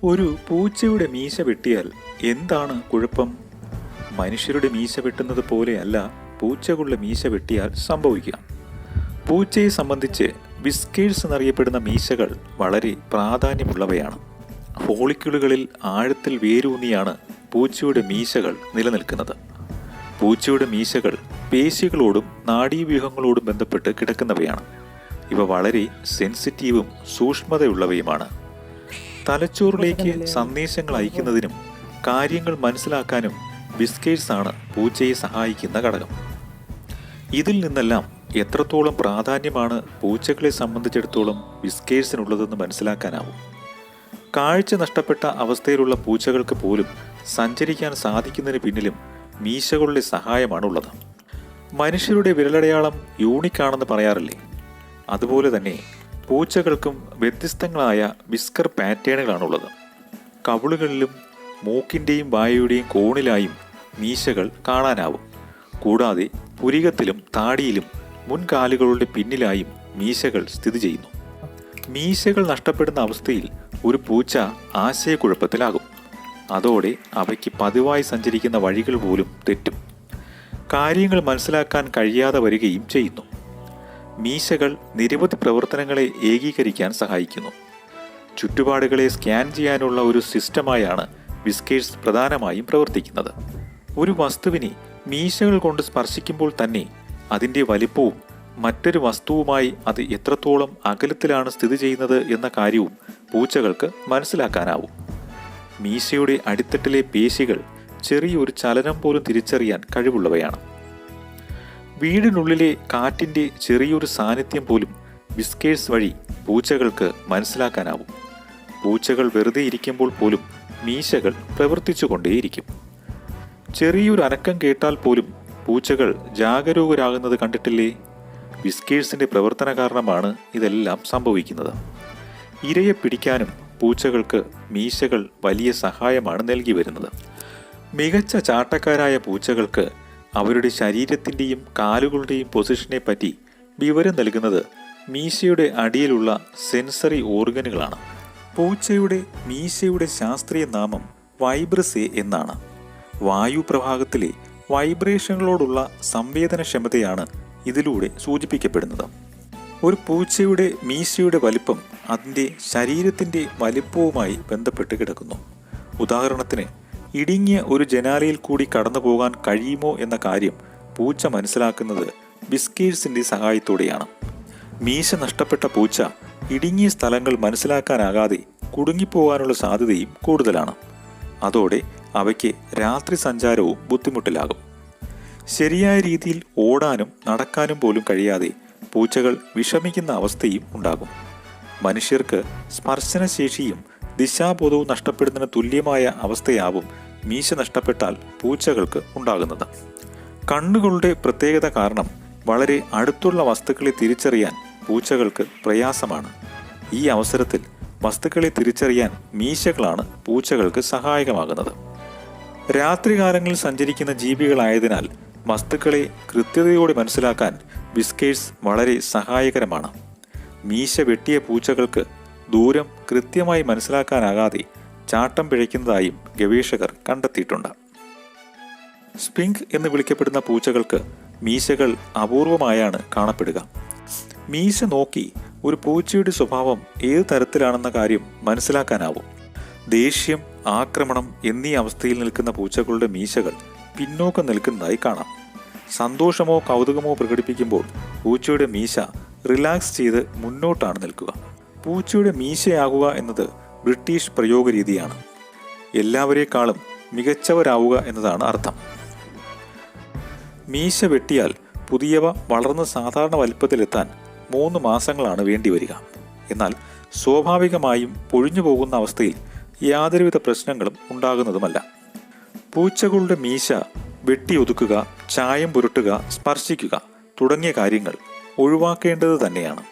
ഒരു പൂച്ചയുടെ മീശ വെട്ടിയാൽ എന്താണ് കുഴപ്പം? മനുഷ്യരുടെ മീശ വെട്ടുന്നത് പോലെയല്ല പൂച്ചകളുടെ മീശ വെട്ടിയാൽ സംഭവിക്കുക. പൂച്ചയെ സംബന്ധിച്ച് വിസ്കേഴ്സ് എന്നറിയപ്പെടുന്ന മീശകൾ വളരെ പ്രാധാന്യമുള്ളവയാണ്. ഫോളിക്കിളുകളിൽ ആഴത്തിൽ വേരൂന്നിയാണ് പൂച്ചയുടെ മീശകൾ നിലനിൽക്കുന്നത്. പൂച്ചയുടെ മീശകൾ പേശികളോടും നാഡീവ്യൂഹങ്ങളോടും ബന്ധപ്പെട്ട് കിടക്കുന്നവയാണ്. ഇവ വളരെ സെൻസിറ്റീവും സൂക്ഷ്മതയുള്ളവയുമാണ്. തലച്ചോറിലേക്ക് സന്ദേശങ്ങൾ അയക്കുന്നതിനും കാര്യങ്ങൾ മനസ്സിലാക്കാനും വിസ്കേഴ്സാണ് പൂച്ചയെ സഹായിക്കുന്ന ഘടകം. ഇതിൽ നിന്നെല്ലാം എത്രത്തോളം പ്രാധാന്യമാണ് പൂച്ചകളെ സംബന്ധിച്ചിടത്തോളം വിസ്കേഴ്സിനുള്ളതെന്ന് മനസ്സിലാക്കാനാവും. കാഴ്ച നഷ്ടപ്പെട്ട അവസ്ഥയിലുള്ള പൂച്ചകൾക്ക് പോലും സഞ്ചരിക്കാൻ സാധിക്കുന്നതിന് പിന്നിലും മീശകളുടെ സഹായമാണുള്ളത്. മനുഷ്യരുടെ വിരലടയാളം യൂണിക്കാണെന്ന് പറയാറില്ലേ? അതുപോലെ തന്നെ പൂച്ചകൾക്കും വ്യത്യസ്തങ്ങളായ വിസ്കർ പാറ്റേണുകളാണുള്ളത്. കവിളുകളിലും മൂക്കിൻ്റെയും വായയുടെയും കോണിലായും മീശകൾ കാണാനാവും. കൂടാതെ പുരികത്തിലും താടിയിലും മുൻകാലുകളുടെ പിന്നിലായും മീശകൾ സ്ഥിതി ചെയ്യുന്നു. മീശകൾ നഷ്ടപ്പെടുന്ന അവസ്ഥയിൽ ഒരു പൂച്ച ആശയക്കുഴപ്പത്തിലാകും. അതോടെ അവയ്ക്ക് പതിവായി സഞ്ചരിക്കുന്ന വഴികൾ പോലും തെറ്റും. കാര്യങ്ങൾ മനസ്സിലാക്കാൻ കഴിയാതെ വരികയും ചെയ്യുന്നു. മീശകൾ നിരവധി പ്രവർത്തനങ്ങളെ ഏകീകരിക്കാൻ സഹായിക്കുന്നു. ചുറ്റുപാടുകളെ സ്കാൻ ചെയ്യാനുള്ള ഒരു സിസ്റ്റമായാണ് വിസ്കേഴ്സ് പ്രധാനമായും പ്രവർത്തിക്കുന്നത്. ഒരു വസ്തുവിനെ മീശകൾ കൊണ്ട് സ്പർശിക്കുമ്പോൾ തന്നെ അതിൻ്റെ വലിപ്പവും മറ്റൊരു വസ്തുവുമായി അത് എത്രത്തോളം അകലത്തിലാണ് സ്ഥിതി ചെയ്യുന്നത് എന്ന കാര്യവും പൂച്ചകൾക്ക് മനസ്സിലാക്കാനാവും. മീശയുടെ അടിത്തട്ടിലെ പേശികൾ ചെറിയൊരു ചലനം പോലും തിരിച്ചറിയാൻ കഴിവുള്ളവയാണ്. വീടിനുള്ളിലെ കാറ്റിൻ്റെ ചെറിയൊരു സാന്നിധ്യം പോലും വിസ്കേഴ്സ് വഴി പൂച്ചകൾക്ക് മനസ്സിലാക്കാനാവും. പൂച്ചകൾ വെറുതെ ഇരിക്കുമ്പോൾ പോലും മീശകൾ പ്രവർത്തിച്ചു കൊണ്ടേയിരിക്കും. ചെറിയൊരു അനക്കം കേട്ടാൽ പോലും പൂച്ചകൾ ജാഗരൂകരാകുന്നത് കണ്ടിട്ടില്ലേ? വിസ്കേഴ്സിൻ്റെ പ്രവർത്തന കാരണമാണ് ഇതെല്ലാം സംഭവിക്കുന്നത്. ഇരയെ പിടിക്കാനും പൂച്ചകൾക്ക് മീശകൾ വലിയ സഹായമാണ് നൽകി വരുന്നത്. മികച്ച ചാട്ടക്കാരായ പൂച്ചകൾക്ക് അവരുടെ ശരീരത്തിൻ്റെയും കാലുകളുടെയും പൊസിഷനെ പറ്റി വിവരം നൽകുന്നത് മീശയുടെ അടിയിലുള്ള സെൻസറി ഓർഗനുകളാണ്. പൂച്ചയുടെ മീശയുടെ ശാസ്ത്രീയ നാമം വൈബ്രസേ എന്നാണ്. വായുപ്രവാഹത്തിലെ വൈബ്രേഷനുകളോടുള്ള സംവേദനക്ഷമതയാണ് ഇതിലൂടെ സൂചിപ്പിക്കപ്പെടുന്നത്. ഒരു പൂച്ചയുടെ മീശയുടെ വലിപ്പം അതിൻ്റെ ശരീരത്തിൻ്റെ വലിപ്പവുമായി ബന്ധപ്പെട്ട് കിടക്കുന്നു. ഉദാഹരണത്തിന്, ഇടുങ്ങിയ ഒരു ജനാലയിൽ കൂടി കടന്നു പോകാൻ കഴിയുമോ എന്ന കാര്യം പൂച്ച മനസ്സിലാക്കുന്നത് വിസ്കേഴ്സിൻ്റെ സഹായത്തോടെയാണ്. മീശ നഷ്ടപ്പെട്ട പൂച്ച ഇടുങ്ങിയ സ്ഥലങ്ങൾ മനസ്സിലാക്കാനാകാതെ കുടുങ്ങിപ്പോകാനുള്ള സാധ്യതയും കൂടുതലാണ്. അതോടെ അവയ്ക്ക് രാത്രി സഞ്ചാരവും ബുദ്ധിമുട്ടിലാകും. ശരിയായ രീതിയിൽ ഓടാനും നടക്കാനും പോലും കഴിയാതെ പൂച്ചകൾ വിഷമിക്കുന്ന അവസ്ഥയും ഉണ്ടാകും. മനുഷ്യർക്ക് സ്പർശനശേഷിയും ദിശാബോധവും നഷ്ടപ്പെടുന്നതിന് തുല്യമായ അവസ്ഥയാവും മീശ നഷ്ടപ്പെട്ടാൽ പൂച്ചകൾക്ക് ഉണ്ടാകുന്നത്. കണ്ണുകളുടെ പ്രത്യേകത കാരണം വളരെ അടുത്തുള്ള വസ്തുക്കളെ തിരിച്ചറിയാൻ പൂച്ചകൾക്ക് പ്രയാസമാണ്. ഈ അവസരത്തിൽ വസ്തുക്കളെ തിരിച്ചറിയാൻ മീശകളാണ് പൂച്ചകൾക്ക് സഹായകമാകുന്നത്. രാത്രികാലങ്ങളിൽ സഞ്ചരിക്കുന്ന ജീവികളായതിനാൽ വസ്തുക്കളെ കൃത്യതയോടെ മനസ്സിലാക്കാൻ വിസ്കേഴ്സ് വളരെ സഹായകരമാണ്. മീശ വെട്ടിയ പൂച്ചകൾക്ക് ദൂരം കൃത്യമായി മനസ്സിലാക്കാനാകാതെ ചാട്ടം പിഴയ്ക്കുന്നതായും ഗവേഷകർ കണ്ടെത്തിയിട്ടുണ്ട്. സ്പിങ്ക് എന്ന് വിളിക്കപ്പെടുന്ന പൂച്ചകൾക്ക് മീശകൾ അപൂർവമായാണ് കാണപ്പെടുക. മീശ നോക്കി ഒരു പൂച്ചയുടെ സ്വഭാവം ഏത് തരത്തിലാണെന്ന കാര്യം മനസ്സിലാക്കാനാവും. ദേഷ്യം, ആക്രമണം എന്നീ അവസ്ഥയിൽ നിൽക്കുന്ന പൂച്ചകളുടെ മീശകൾ പിന്നോക്കം നിൽക്കുന്നതായി കാണാം. സന്തോഷമോ കൗതുകമോ പ്രകടിപ്പിക്കുമ്പോൾ പൂച്ചയുടെ മീശ റിലാക്സ് ചെയ്ത് മുന്നോട്ടാണ് നിൽക്കുക. പൂച്ചയുടെ മീശയാകുക എന്നത് ബ്രിട്ടീഷ് പ്രയോഗ രീതിയാണ്. എല്ലാവരേക്കാളും മികച്ചവരാവുക എന്നതാണ് അർത്ഥം. മീശ വെട്ടിയാൽ പുതിയവ വളർന്ന് സാധാരണ വലിപ്പത്തിലെത്താൻ 3 മാസങ്ങളാണ് വേണ്ടിവരിക. എന്നാൽ സ്വാഭാവികമായും പൊഴിഞ്ഞു പോകുന്ന അവസ്ഥയിൽ യാതൊരുവിധ പ്രശ്നങ്ങളും ഉണ്ടാകുന്നതുമല്ല. പൂച്ചകളുടെ മീശ വെട്ടിയൊതുക്കുക, ചായം പുരട്ടുക, സ്പർശിക്കുക തുടങ്ങിയ കാര്യങ്ങൾ ഒഴിവാക്കേണ്ടത് തന്നെയാണ്.